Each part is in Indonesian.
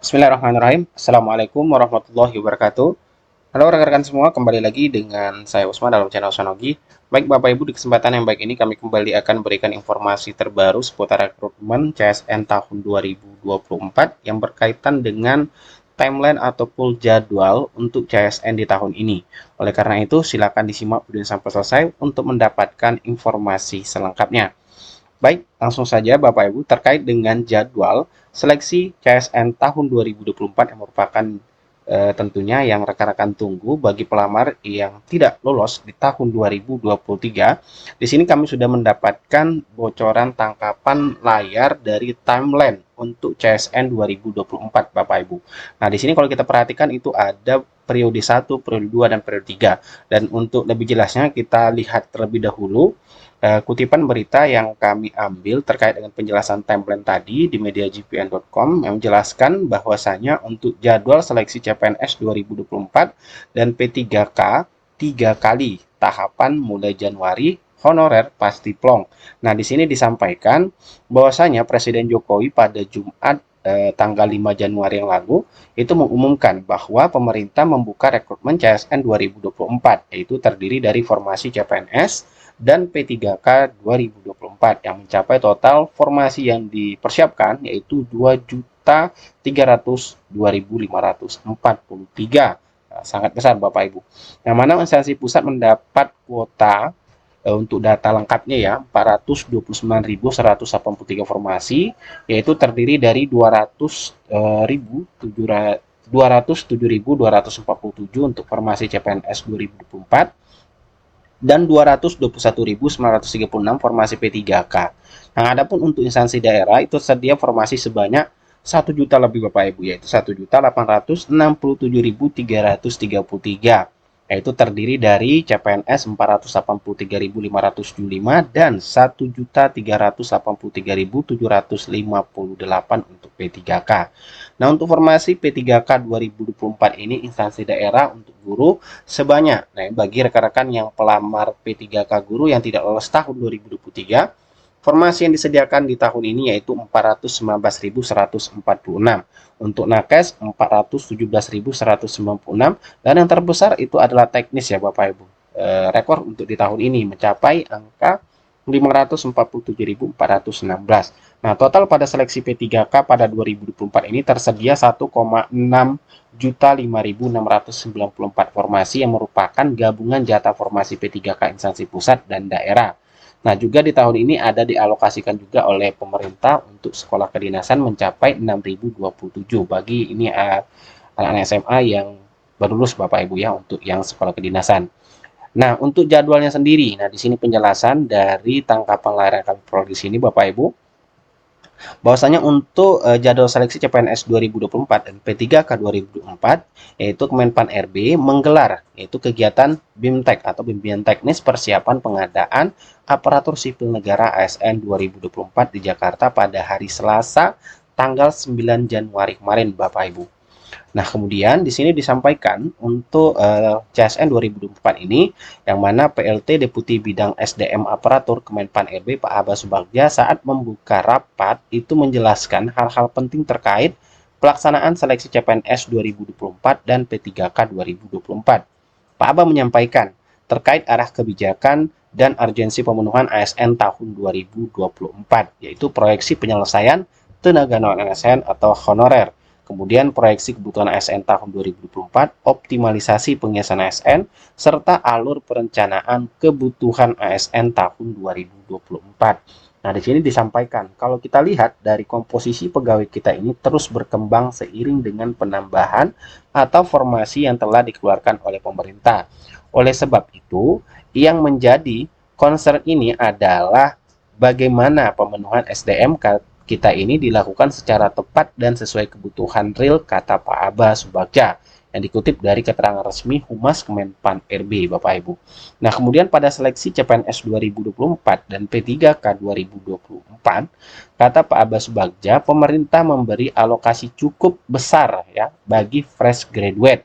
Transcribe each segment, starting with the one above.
Bismillahirrahmanirrahim. Assalamualaikum warahmatullahi wabarakatuh. Halo rekan-rekan semua, kembali lagi dengan saya Usman dalam channel Sonogi. Baik Bapak Ibu, di kesempatan yang baik ini kami kembali akan berikan informasi terbaru seputar rekrutmen CSN tahun 2024 yang berkaitan dengan timeline ataupun jadwal untuk CSN di tahun ini. Oleh karena itu, silakan disimak video sampai selesai untuk mendapatkan informasi selengkapnya. Baik, langsung saja Bapak Ibu terkait dengan jadwal seleksi CSN tahun 2024 yang merupakan tentunya yang rekan-rekan tunggu bagi pelamar yang tidak lolos di tahun 2023. Di sini kami sudah mendapatkan bocoran tangkapan layar dari timeline untuk CSN 2024 Bapak Ibu. Nah, di sini kalau kita perhatikan itu ada periode 1, periode 2, dan periode 3. Dan untuk lebih jelasnya kita lihat terlebih dahulu kutipan berita yang kami ambil terkait dengan penjelasan template tadi di mediagpn.com yang menjelaskan bahwasanya untuk jadwal seleksi CPNS 2024 dan P3K 3 kali tahapan mulai Januari honorer pasti plong. Nah, di sini disampaikan bahwasanya Presiden Jokowi pada Jumat tanggal 5 Januari yang lalu itu mengumumkan bahwa pemerintah membuka rekrutmen CSN 2024 yaitu terdiri dari formasi CPNS dan P3K 2024 yang mencapai total formasi yang dipersiapkan yaitu 2.302.543. Nah, sangat besar Bapak Ibu. Yang mana instansi pusat mendapat kuota untuk data lengkapnya ya 429.183 formasi yaitu terdiri dari 207.247 untuk formasi CPNS 2024 dan 221.936 formasi P3K. Nah, adapun untuk instansi daerah itu tersedia formasi sebanyak 1 juta lebih Bapak Ibu, yaitu 1.867.333, yaitu terdiri dari CPNS 483.575 dan 1.383.758 untuk P3K. Nah, untuk formasi P3K 2024 ini instansi daerah untuk guru sebanyak. Nah, bagi rekan-rekan yang pelamar P3K guru yang tidak lolos tahun 2023, formasi yang disediakan di tahun ini yaitu 419.146. Untuk nakes 417.196 dan yang terbesar itu adalah teknis ya Bapak Ibu. Rekor untuk di tahun ini mencapai angka 547.416. Nah, total pada seleksi P3K pada 2024 ini tersedia 1,6.005.694 formasi yang merupakan gabungan jatah formasi P3K instansi pusat dan daerah. Nah, juga di tahun ini ada dialokasikan juga oleh pemerintah untuk sekolah kedinasan mencapai 6.027 bagi ini anak-anak SMA yang baru lulus Bapak Ibu ya untuk yang sekolah kedinasan. Nah, untuk jadwalnya sendiri, nah di sini penjelasan dari tangkapan layar yang kami peroleh di sini Bapak Ibu bahwasanya untuk jadwal seleksi CPNS 2024 dan P3K 2024 yaitu Kemenpan RB menggelar yaitu kegiatan BIMTEK atau bimbingan teknis persiapan pengadaan aparatur sipil negara ASN 2024 di Jakarta pada hari Selasa tanggal 9 Januari kemarin Bapak Ibu. Nah, kemudian di sini disampaikan untuk CSN 2024 ini yang mana PLT Deputi Bidang SDM Aparatur Kemenpan RB Pak Abbas Subagja saat membuka rapat itu menjelaskan hal-hal penting terkait pelaksanaan seleksi CPNS 2024 dan P3K 2024. Pak Abbas menyampaikan terkait arah kebijakan dan urgensi pemenuhan ASN tahun 2024 yaitu proyeksi penyelesaian tenaga non-ASN atau honorer. Kemudian proyeksi kebutuhan ASN tahun 2024, optimalisasi penghiasan ASN, serta alur perencanaan kebutuhan ASN tahun 2024. Nah, di sini disampaikan, kalau kita lihat dari komposisi pegawai kita ini terus berkembang seiring dengan penambahan atau formasi yang telah dikeluarkan oleh pemerintah. Oleh sebab itu, yang menjadi concern ini adalah bagaimana pemenuhan SDM kita ini dilakukan secara tepat dan sesuai kebutuhan real, kata Pak Abbas Subagja yang dikutip dari keterangan resmi Humas Kemenpan RB Bapak Ibu. Nah, kemudian pada seleksi CPNS 2024 dan P3K 2024, kata Pak Abbas Subagja, pemerintah memberi alokasi cukup besar ya bagi fresh graduate.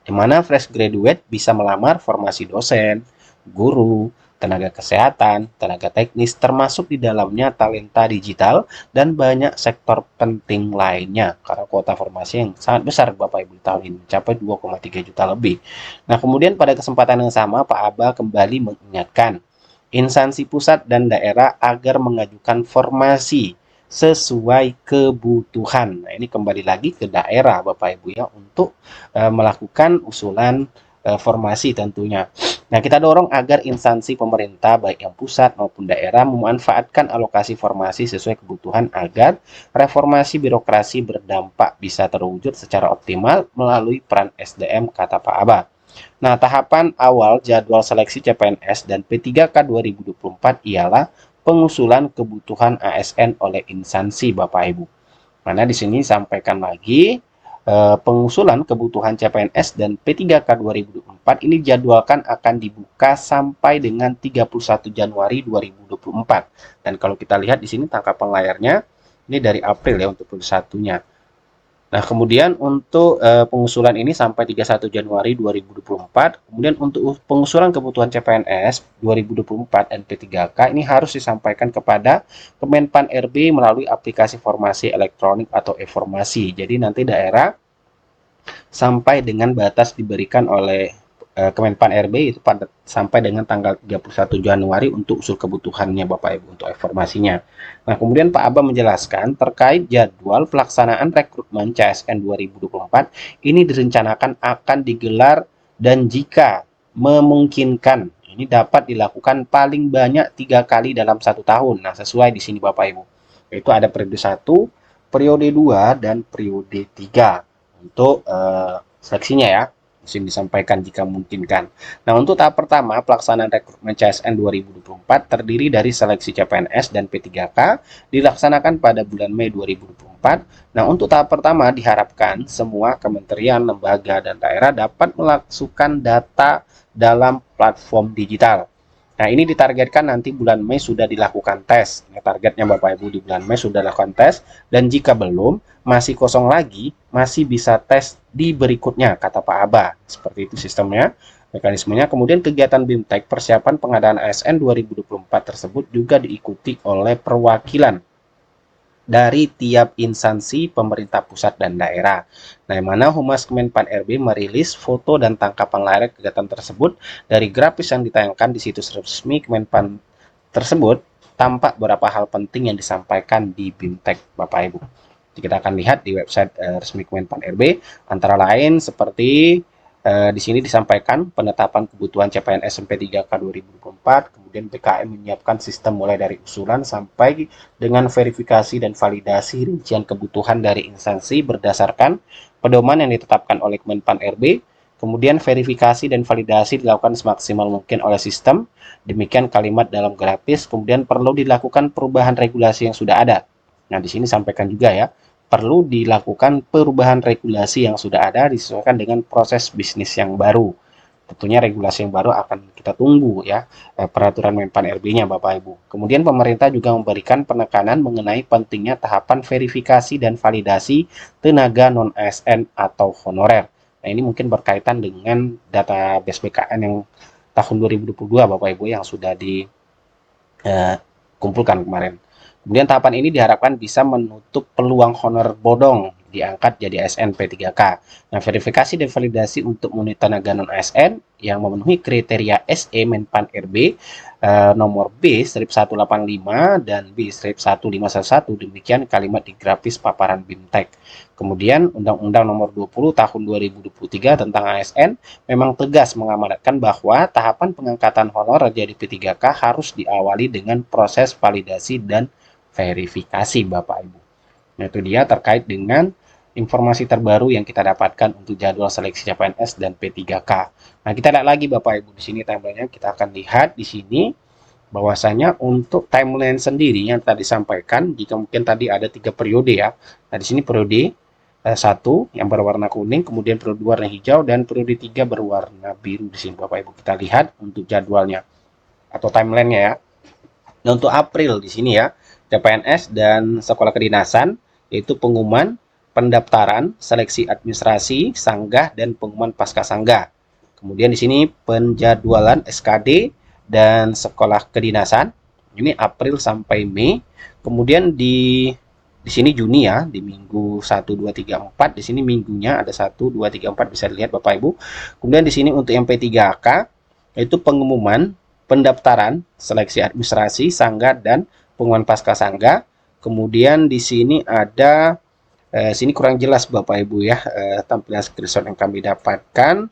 Di mana fresh graduate bisa melamar formasi dosen, guru, tenaga kesehatan, tenaga teknis, termasuk di dalamnya talenta digital, dan banyak sektor penting lainnya. Karena kuota formasi yang sangat besar Bapak Ibu tahun ini, mencapai 2,3 juta lebih. Nah, kemudian pada kesempatan yang sama, Pak Aba kembali mengingatkan instansi pusat dan daerah agar mengajukan formasi sesuai kebutuhan. Nah, ini kembali lagi ke daerah Bapak Ibu ya untuk melakukan usulan formasi tentunya. Nah, kita dorong agar instansi pemerintah baik yang pusat maupun daerah memanfaatkan alokasi formasi sesuai kebutuhan agar reformasi birokrasi berdampak bisa terwujud secara optimal melalui peran SDM, kata Pak Aba. Nah, tahapan awal jadwal seleksi CPNS dan P3K 2024 ialah pengusulan kebutuhan ASN oleh instansi Bapak Ibu. Mana di sini sampaikan lagi pengusulan kebutuhan CPNS dan P3K 2024 ini jadwalkan akan dibuka sampai dengan 31 Januari 2024. Dan kalau kita lihat di sini tangkapan layarnya ini dari April ya untuk satunya. Nah, kemudian untuk pengusulan ini sampai 31 Januari 2024, kemudian untuk pengusulan kebutuhan CPNS 2024 dan P3K ini harus disampaikan kepada Kemenpan RB melalui aplikasi formasi elektronik atau e-formasi. Jadi nanti daerah sampai dengan batas diberikan oleh Kemenpan RB itu pada sampai dengan tanggal 31 Januari untuk usul kebutuhannya Bapak Ibu untuk informasinya. Nah, kemudian Pak Aba menjelaskan terkait jadwal pelaksanaan rekrutmen CSN 2024 ini direncanakan akan digelar dan jika memungkinkan ini dapat dilakukan paling banyak 3 kali dalam 1 tahun. Nah, sesuai di sini Bapak Ibu. Itu ada periode 1, periode 2, dan periode 3 untuk seleksinya ya. Mesti disampaikan jika memungkinkan. Nah, untuk tahap pertama, pelaksanaan rekrutmen CSN 2024 terdiri dari seleksi CPNS dan P3K dilaksanakan pada bulan Mei 2024. Nah, untuk tahap pertama diharapkan semua kementerian, lembaga, dan daerah dapat melakukan data dalam platform digital. Nah, ini ditargetkan nanti bulan Mei sudah dilakukan tes. Nah, targetnya Bapak Ibu di bulan Mei sudah dilakukan tes, dan jika belum, masih kosong lagi, masih bisa tes di berikutnya, kata Pak Aba. Seperti itu sistemnya, mekanismenya. Kemudian kegiatan BIMTEK persiapan pengadaan ASN 2024 tersebut juga diikuti oleh perwakilan dari tiap instansi pemerintah pusat dan daerah. Nah, yang mana Humas Kemenpan RB merilis foto dan tangkapan layar kegiatan tersebut dari grafis yang ditayangkan di situs resmi Kemenpan tersebut. Tampak beberapa hal penting yang disampaikan di BIMTEK, Bapak Ibu. Jadi kita akan lihat di website resmi Kemenpan RB, antara lain seperti di sini disampaikan penetapan kebutuhan CPNS MP3K 2024, kemudian BKM menyiapkan sistem mulai dari usulan sampai dengan verifikasi dan validasi rincian kebutuhan dari instansi berdasarkan pedoman yang ditetapkan oleh Kemenpan RB. Kemudian verifikasi dan validasi dilakukan semaksimal mungkin oleh sistem. Demikian kalimat dalam grafis. Kemudian perlu dilakukan perubahan regulasi yang sudah ada. Nah, di sini sampaikan juga ya, perlu dilakukan perubahan regulasi yang sudah ada disesuaikan dengan proses bisnis yang baru. Tentunya regulasi yang baru akan kita tunggu ya, peraturan Menpan RB-nya Bapak Ibu. Kemudian pemerintah juga memberikan penekanan mengenai pentingnya tahapan verifikasi dan validasi tenaga non-ASN atau honorer. Nah, ini mungkin berkaitan dengan database BKN yang tahun 2022 Bapak Ibu yang sudah dikumpulkan kemarin. Kemudian tahapan ini diharapkan bisa menutup peluang honor bodong diangkat jadi ASN P3K. Nah, verifikasi dan validasi untuk unit tenaga non ASN yang memenuhi kriteria SE Menpan RB nomor B-185 dan B-1511, demikian kalimat di grafis paparan BIMTEK. Kemudian Undang-Undang nomor 20 tahun 2023 tentang ASN memang tegas mengamanatkan bahwa tahapan pengangkatan honor jadi P3K harus diawali dengan proses validasi dan verifikasi Bapak Ibu. Nah, itu dia terkait dengan informasi terbaru yang kita dapatkan untuk jadwal seleksi CPNS dan P3K. Nah, kita lihat lagi Bapak Ibu di sini timelinenya, kita akan lihat di sini bahwasanya untuk timeline sendiri yang tadi disampaikan, jika mungkin tadi ada 3 periode ya. Nah, di sini periode 1 yang berwarna kuning, kemudian periode 2 warna hijau, dan periode 3 berwarna biru di sini Bapak Ibu. Kita lihat untuk jadwalnya atau timelinenya ya. Nah, untuk April di sini ya, CPNS dan sekolah kedinasan, yaitu pengumuman, pendaftaran, seleksi administrasi, sanggah, dan pengumuman pasca sanggah. Kemudian di sini penjadwalan SKD dan sekolah kedinasan. Ini April sampai Mei. Kemudian di sini Juni ya, di minggu 1 2 3 4. Di sini minggunya ada 1 2 3 4 bisa dilihat Bapak Ibu. Kemudian di sini untuk MP3K itu pengumuman pendaftaran seleksi administrasi sangga dan pengumuman pasca sangga. Kemudian di sini ada sini kurang jelas Bapak Ibu ya, tampilan screenshot yang kami dapatkan.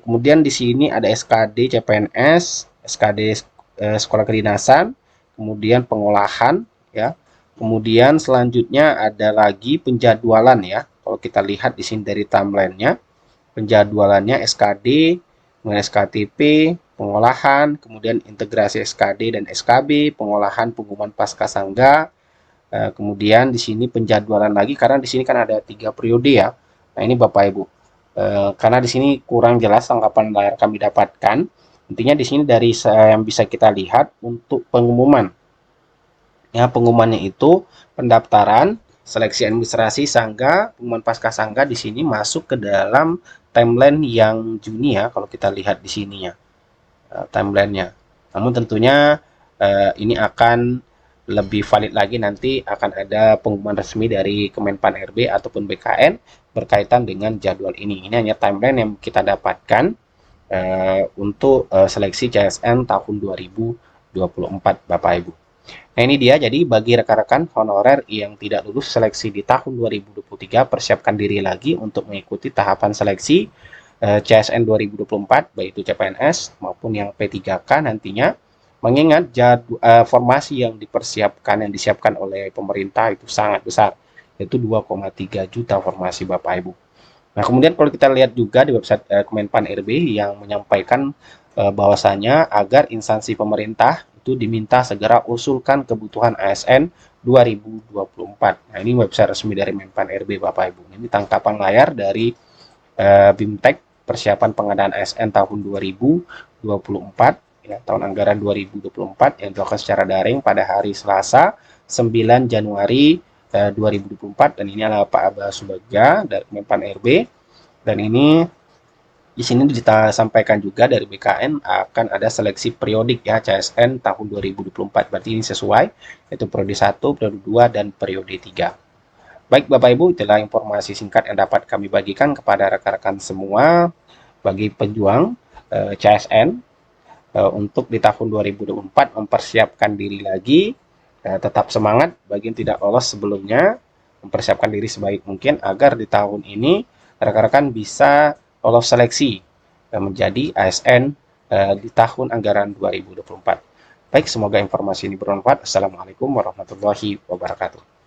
Kemudian di sini ada SKD CPNS, SKD sekolah kedinasan, kemudian pengolahan ya. Kemudian selanjutnya ada lagi penjadwalan ya. Kalau kita lihat di sini dari timelinenya, penjadwalannya SKD, kemudian SKTP, pengolahan, kemudian integrasi SKD dan SKB, pengolahan pengumuman pasca sangga. Kemudian di sini penjadwalan lagi karena di sini kan ada 3 periode ya. Nah ini Bapak Ibu, karena di sini kurang jelas tangkapan layar kami dapatkan. Intinya di sini dari yang bisa kita lihat untuk pengumuman. Ya, pengumumannya itu pendaftaran, seleksi administrasi sangga, pengumuman pasca sangga di sini masuk ke dalam timeline yang Juni ya, kalau kita lihat di sininya timelinenya. Namun tentunya ini akan lebih valid lagi nanti akan ada pengumuman resmi dari Kemenpan RB ataupun BKN berkaitan dengan jadwal ini. Ini hanya timeline yang kita dapatkan untuk seleksi CSN tahun 2024 Bapak Ibu. Nah ini dia, jadi bagi rekan-rekan honorer yang tidak lulus seleksi di tahun 2023, persiapkan diri lagi untuk mengikuti tahapan seleksi CSN 2024, baik itu CPNS maupun yang P3K nantinya. Mengingat formasi yang disiapkan oleh pemerintah itu sangat besar, yaitu 2,3 juta formasi Bapak Ibu. Nah kemudian kalau kita lihat juga di website Kemenpan RB yang menyampaikan bahwasanya agar instansi pemerintah itu diminta segera usulkan kebutuhan ASN 2024. Nah ini website resmi dari Menpan RB Bapak Ibu. Ini tangkapan layar dari BIMTEK persiapan pengadaan ASN tahun 2024 ya, tahun anggaran 2024 yang dilakukan secara daring pada hari Selasa 9 Januari 2024 dan ini adalah Pak Abah Subagja dari Menpan RB dan ini di sini disampaikan juga dari BKN akan ada seleksi periodik ya CSN tahun 2024. Berarti ini sesuai, yaitu periode 1, periode 2, dan periode 3. Baik Bapak Ibu, itulah informasi singkat yang dapat kami bagikan kepada rekan-rekan semua bagi pejuang CSN untuk di tahun 2024 mempersiapkan diri lagi, tetap semangat bagi yang tidak lolos sebelumnya, mempersiapkan diri sebaik mungkin agar di tahun ini rekan-rekan bisa lolos seleksi menjadi ASN di tahun anggaran 2024. Baik, semoga informasi ini bermanfaat. Assalamualaikum warahmatullahi wabarakatuh.